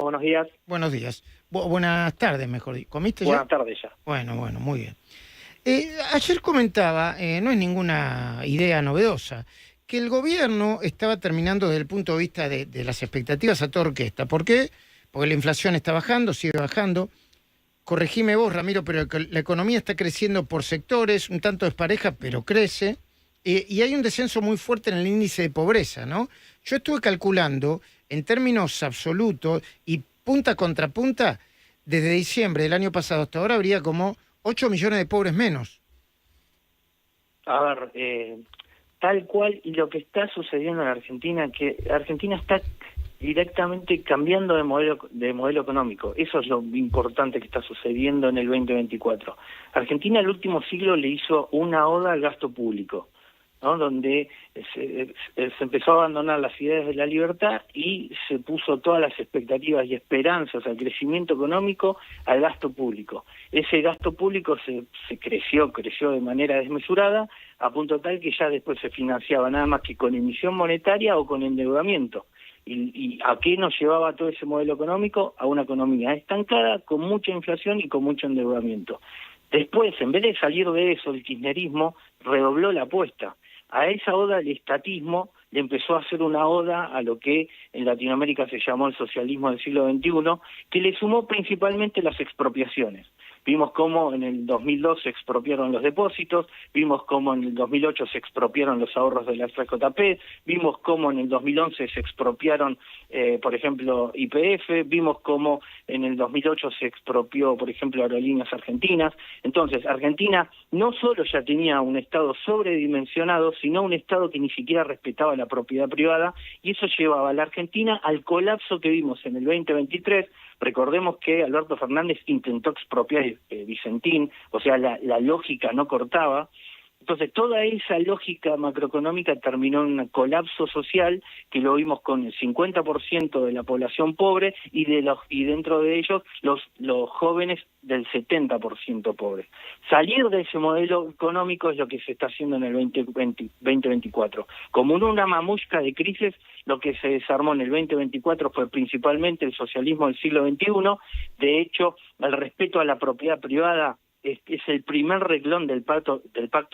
Buenos días, Buenos días. Buenas tardes, mejor dicho. ¿Comiste ya? buenas tardes ya. Bueno, muy bien. Ayer comentaba, no es ninguna idea novedosa, que el gobierno estaba terminando desde el punto de vista de las expectativas a toda orquesta. ¿Por qué? Porque la inflación está bajando, sigue bajando. Corregime vos, Ramiro, pero la economía está creciendo por sectores, un tanto despareja, pero crece. Y hay un descenso muy fuerte en el índice de pobreza, ¿no? Yo estuve calculando en términos absolutos y punta contra punta, desde diciembre del año pasado hasta ahora habría como 8 millones de pobres menos. A ver, tal cual y lo que está sucediendo en Argentina, que Argentina está directamente cambiando de modelo económico. Eso es lo importante que está sucediendo en el 2024. Argentina el último siglo le hizo una oda al gasto público, ¿no? Donde se empezó a abandonar las ideas de la libertad y se puso todas las expectativas y esperanzas al crecimiento económico al gasto público. Ese gasto público se creció de manera desmesurada, a punto tal que ya después se financiaba nada más que con emisión monetaria o con endeudamiento. ¿Y a qué nos llevaba todo ese modelo económico? A una economía estancada, con mucha inflación y con mucho endeudamiento. Después, en vez de salir de eso, el kirchnerismo redobló la apuesta. A esa oda al estatismo le empezó a hacer una oda a lo que en Latinoamérica se llamó el socialismo del siglo XXI, que le sumó principalmente las expropiaciones. Vimos cómo en el 2002 se expropiaron los depósitos, vimos cómo en el 2008 se expropiaron los ahorros de la FJP, vimos cómo en el 2011 se expropiaron, por ejemplo, YPF, vimos cómo en el 2008 se expropió, por ejemplo, Aerolíneas Argentinas. Entonces, Argentina no solo ya tenía un Estado sobredimensionado, sino un Estado que ni siquiera respetaba la propiedad privada, y eso llevaba a la Argentina al colapso que vimos en el 2023. Recordemos que Alberto Fernández intentó expropiar Vicentín, o sea, la lógica no cortaba. Entonces, toda esa lógica macroeconómica terminó en un colapso social que lo vimos con el 50% de la población pobre y dentro de ellos los jóvenes del 70% pobres. Salir de ese modelo económico es lo que se está haciendo en el 2024. Como una mamushka de crisis, lo que se desarmó en el 2024 fue principalmente el socialismo del siglo XXI. De hecho, el respeto a la propiedad privada es el primer renglón del Pacto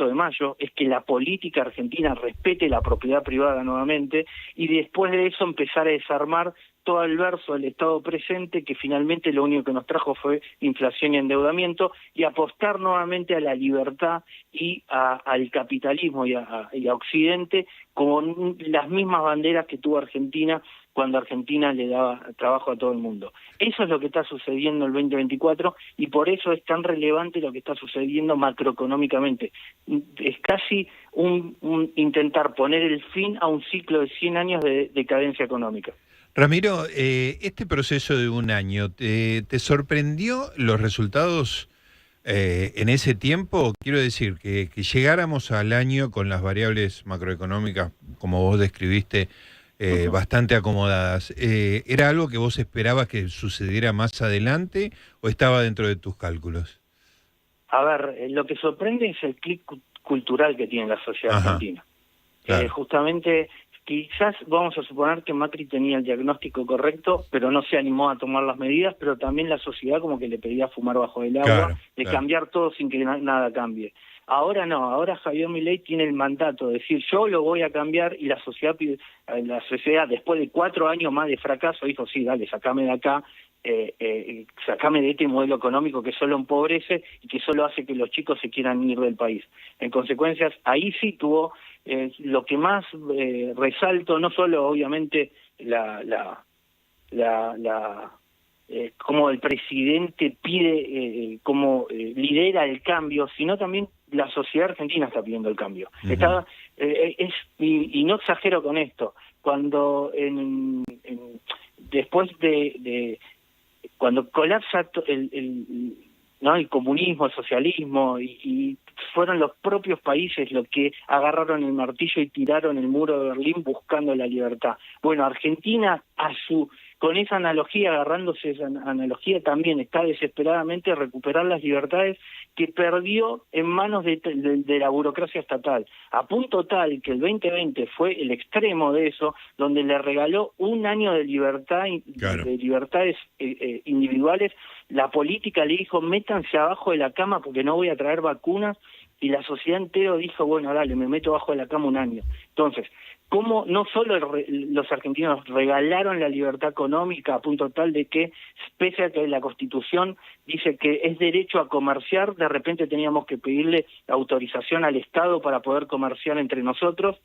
de Mayo, es que la política argentina respete la propiedad privada nuevamente, y después de eso empezar a desarmar todo el verso del Estado presente, que finalmente lo único que nos trajo fue inflación y endeudamiento, y apostar nuevamente a la libertad y al capitalismo y a Occidente con las mismas banderas que tuvo Argentina cuando Argentina le daba trabajo a todo el mundo. Eso es lo que está sucediendo en el 2024 y por eso es tan relevante lo que está sucediendo macroeconómicamente. Es casi un intentar poner el fin a un ciclo de 100 años de decadencia económica. Ramiro, este proceso de un año, ¿te sorprendió los resultados en ese tiempo? Quiero decir, que llegáramos al año con las variables macroeconómicas, como vos describiste, bastante acomodadas. ¿Era algo que vos esperabas que sucediera más adelante o estaba dentro de tus cálculos? A ver, lo que sorprende es el clic cultural que tiene la sociedad Ajá, argentina. claro. Justamente, quizás vamos a suponer que Macri tenía el diagnóstico correcto, pero no se animó a tomar las medidas, pero también la sociedad como que le pedía fumar bajo el agua, Claro, de claro. cambiar todo sin que nada cambie. Ahora no, ahora Javier Milei tiene el mandato de decir yo lo voy a cambiar, y la sociedad después de 4 años más de fracaso dijo sí, dale, sacame de acá, sacame de este modelo económico que solo empobrece y que solo hace que los chicos se quieran ir del país. En consecuencias, ahí sí tuvo lo que más resalto, no solo obviamente cómo el presidente pide, cómo lidera el cambio, sino también la sociedad argentina está pidiendo el cambio. Ujú. Y no exagero con esto, cuando después de cuando colapsa ¿no? el comunismo, el socialismo, y fueron los propios países los que agarraron el martillo y tiraron el muro de Berlín buscando la libertad. Bueno, Argentina, a su con esa analogía, agarrándose esa analogía, también está desesperadamente recuperar las libertades que perdió en manos de la burocracia estatal, a punto tal que el 2020 fue el extremo de eso, donde le regaló un año de libertad, Claro. de libertades individuales. La política le dijo, métanse abajo de la cama porque no voy a traer vacunas, y la sociedad entera dijo, bueno, dale, me meto abajo de la cama un año. Entonces, cómo no solo los argentinos regalaron la libertad económica a punto tal de que, pese a que la Constitución dice que es derecho a comerciar, de repente teníamos que pedirle autorización al Estado para poder comerciar entre nosotros,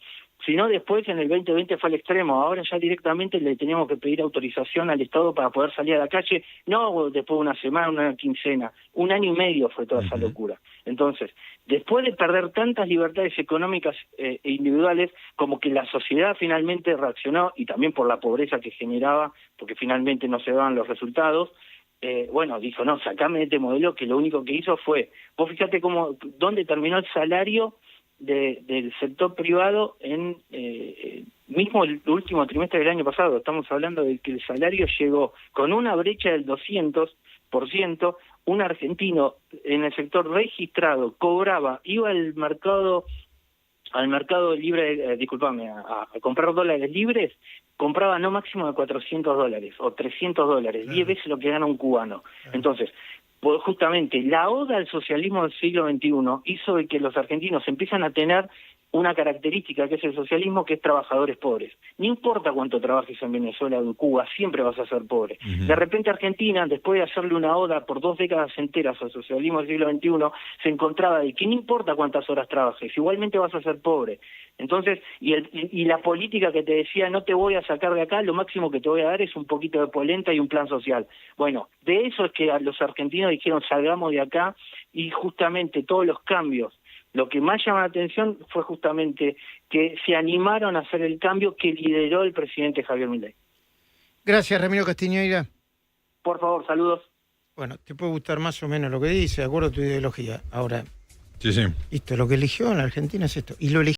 sino después en el 2020 fue al extremo, ahora ya directamente le teníamos que pedir autorización al Estado para poder salir a la calle, no después de una semana, una quincena, un año y medio fue toda esa locura. Entonces, después de perder tantas libertades económicas e individuales, como que la sociedad finalmente reaccionó, y también por la pobreza que generaba, porque finalmente no se daban los resultados, bueno, dijo, no, sacame de este modelo, que lo único que hizo fue, vos fíjate dónde terminó el salario del sector privado en mismo el último trimestre del año pasado. Estamos hablando de que el salario llegó con una brecha del 200%, un argentino en el sector registrado cobraba, iba al mercado libre, a comprar dólares libres, compraba no máximo de $400 o $300, 10 veces lo que gana un cubano. Entonces, pues justamente la oda al socialismo del siglo XXI hizo de que los argentinos empiezan a tener una característica que es el socialismo, que es trabajadores pobres. No importa cuánto trabajes en Venezuela o en Cuba, siempre vas a ser pobre. De repente Argentina, después de hacerle una oda por 2 décadas enteras al socialismo del siglo XXI, se encontraba de que no importa cuántas horas trabajes, igualmente vas a ser pobre. Entonces, y la política que te decía, no te voy a sacar de acá, lo máximo que te voy a dar es un poquito de polenta y un plan social. Bueno, de eso es que los argentinos dijeron, salgamos de acá, y justamente todos los cambios, lo que más llama la atención fue justamente que se animaron a hacer el cambio que lideró el presidente Javier Milei. Gracias, Ramiro Castiñeira. Por favor, saludos. Bueno, te puede gustar más o menos lo que dice, de acuerdo a tu ideología. Ahora, Sí, sí. listo, lo que eligió en la Argentina es esto. Y lo eligió